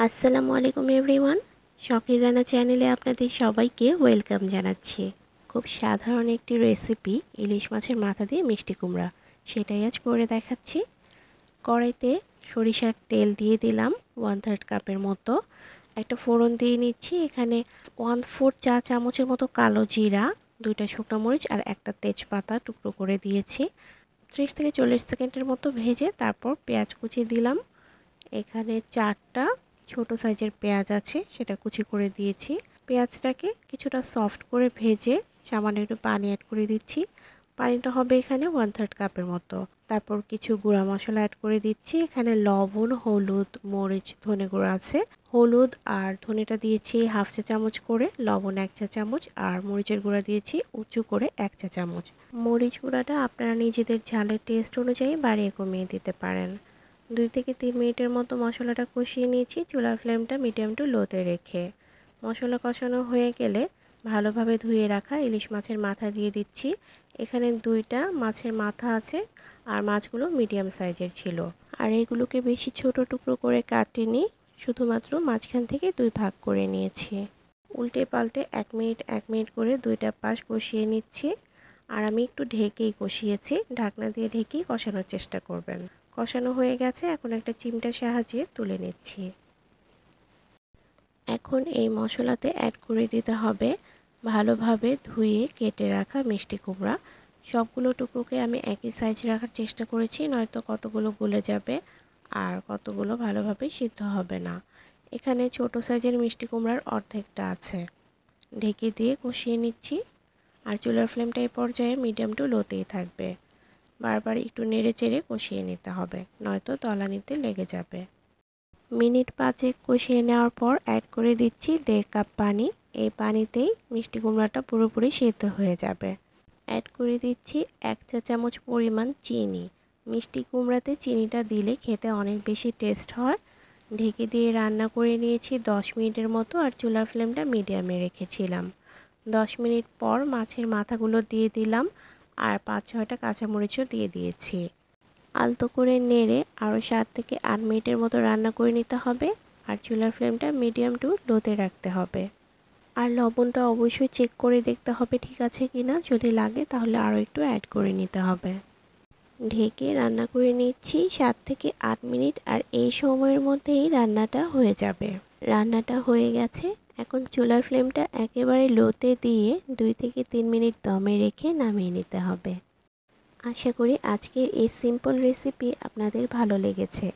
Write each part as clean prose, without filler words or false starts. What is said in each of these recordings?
আসসালামু আলাইকুম এভরিওয়ান। শখের রান্না চ্যানেলে আপনাদের সবাইকে ওয়েলকাম জানাচ্ছি। খুব সাধারণ একটি রেসিপি ইলিশ মাছের মাথা দিয়ে মিষ্টি কুমড়া, সেটাই আজ করে দেখাচ্ছি। কড়াইতে সরিষার তেল দিয়ে দিলাম 1/3 কাপের মতো। একটা ফোড়ন দিয়ে নিচ্ছি। এখানে 1/4 চা চামচের মতো কালো জিরা, 2টা শুকনো মরিচ আর একটা তেজপাতা টুকরো করে দিয়েছি। 30 থেকে 40 সেকেন্ডের মতো ভেজে তারপর পেঁয়াজ কুচি দিলাম। এখানে 4টা ছোট সাইজের পেঁয়াজ আছে, সেটা কুচি করে দিয়েছি। পেঁয়াজটাকে কিছুটা সফট করে ভেজে সামান্য একটু পানি অ্যাড করে দিচ্ছি। পানিটা হবে এখানে 1/3 কাপের মতো। তারপর কিছু গুঁড়া মশলা অ্যাড করে দিচ্ছি। এখানে লবণ, হলুদ, মরিচ, ধনে গুঁড়া আছে। হলুদ আর ধনেটা দিয়েছি 1/2 চা চামচ করে, লবণ 1 চা চামচ আর মরিচের গুঁড়া দিয়েছি উঁচু করে 1 চা চামচ। মরিচ গুঁড়াটা আপনারা নিজেদের ঝালের টেস্ট অনুযায়ী বাড়িয়ে কমিয়ে দিতে পারেন। 2 থেকে 3 মিনিটের মতো মশলাটা কষিয়ে নিয়েছি চুলার ফ্লেমটা মিডিয়াম টু লোতে রেখে। মশলা কষানো হয়ে গেলে ভালোভাবে ধুয়ে রাখা ইলিশ মাছের মাথা দিয়ে দিচ্ছি। এখানে 2টা মাছের মাথা আছে আর মাছগুলো মিডিয়াম সাইজের ছিল। আর এগুলোকে বেশি ছোট টুকরো করে কাটিনি, শুধুমাত্র মাঝখান থেকে 2 ভাগ করে নিয়েছি। উল্টে পাল্টে 1 মিনিট 1 মিনিট করে 2টা পাশ কষিয়ে নিচ্ছি। আর আমি একটু ঢেকেই কষিয়েছি, ঢাকনা দিয়ে ঢেকেই কষানোর চেষ্টা করবেন। কষানো হয়ে গেছে, এখন একটা চিমটার সাহায্যে তুলে নিচ্ছি। এখন এই মশলাতে অ্যাড করে দিতে হবে ভালোভাবে ধুয়ে কেটে রাখা মিষ্টি কুমড়া। সবগুলো টুকরোকে আমি একই সাইজ রাখার চেষ্টা করেছি, নয়তো কতগুলো গলে যাবে আর কতগুলো ভালোভাবে সিদ্ধ হবে না। এখানে ছোট সাইজের মিষ্টি কুমড়ার অর্ধেকটা আছে। ঢেকে দিয়ে কষিয়ে নিচ্ছি। আর চুলার ফ্লেমটা এই পর্যায়ে মিডিয়াম টু লোতেই থাকবে। বারবার একটু নেড়ে চেড়ে কষিয়ে নিতে হবে, নয়তো তলানিতে লেগে যাবে। মিনিট 5 কষিয়ে নেওয়ার পর অ্যাড করে দিচ্ছি 1.5 কাপ পানি। এই পানিতেই মিষ্টি কুমড়াটা পুরোপুরি সিদ্ধ হয়ে যাবে। অ্যাড করে দিচ্ছি 1 চা চামচ পরিমাণ চিনি। মিষ্টি কুমড়াতে চিনিটা দিলে খেতে অনেক বেশি টেস্ট হয়। ঢেকে দিয়ে রান্না করে নিয়েছি 10 মিনিটের মতো, আর চুলার ফ্লেমটা মিডিয়ামে রেখেছিলাম। 10 মিনিট পর মাছের মাথাগুলো দিয়ে দিলাম আর 5-6টা কাঁচামরিচও দিয়ে দিয়েছি। আলতো করে নেড়ে আরও 7 থেকে 8 মিনিটের মতো রান্না করে নিতে হবে। আর চুলার ফ্লেমটা মিডিয়াম টু লোতে রাখতে হবে। আর লবণটা অবশ্যই চেক করে দেখতে হবে ঠিক আছে কিনা, যদি লাগে তাহলে আরও একটু অ্যাড করে নিতে হবে। ঢেকে রান্না করে নিচ্ছি 7 থেকে 8 মিনিট, আর এই সময়ের মধ্যেই রান্নাটা হয়ে যাবে। রান্নাটা হয়ে গেছে। এখন চুলার ফ্লেমটা একেবারে লোতে দিয়ে 2 থেকে 3 মিনিট দমে রেখে নামিয়ে নিতে হবে। আশা করি আজকের এই সিম্পল রেসিপি আপনাদের ভালো লেগেছে।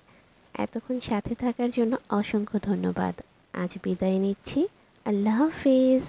এতক্ষণ সাথে থাকার জন্য অসংখ্য ধন্যবাদ। আজ বিদায় নিচ্ছি। আল্লাহ হাফেজ।